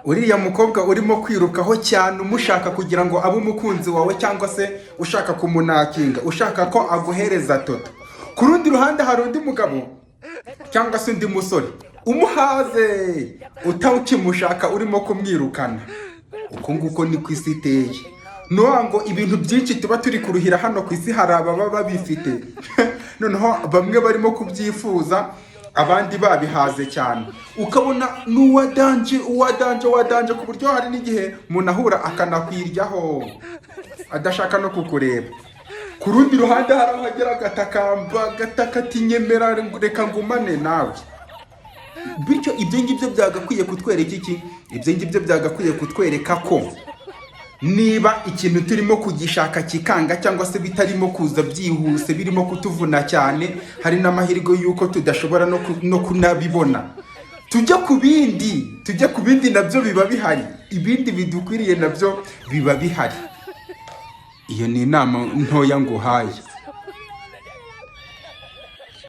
uriya mukobwa urimo kwirukaho cyane umushaka kugira ngo abe umukunzi wawe cyangwa se ushaka kumunakinga, ushaka ko aguhereza toto. Ku rundi ruhande hari undi mugabo cyangwa se undi musore umuhaze utakimushaka urimo kumwirukana. Uko nguko ni ku isi iteye. Ngo ibintu byinshi tuba turi kuruhira hano ku isi hari ababa babifite noneho bamwe barimo kubyifuza, abandi babihaze cyane, ukabona n'uwadanje ku buryo hari n'igihe umuntu ahura akanakwiryaho adashaka no kukureba. Ku rundi ruhande hari abagera gataka ati nyemera reka ngumane nawe. Bityo ibyo ngibyo byagakwiye kutwereka iki? Ibyo ngibyo byagakwiye kutwereka ko niba ikintu turimo kugishaka kikanga cyangwa se bitarimo kuza byihuse, birimo kutuvuna cyane, hari n'amahirwe yuko tudashobora no kunabibona, tujya ku bindi nabyo biba bihari, ibindi bidukwiriye nabyo biba bihari. Iyo ni inama ntoya nguhaye.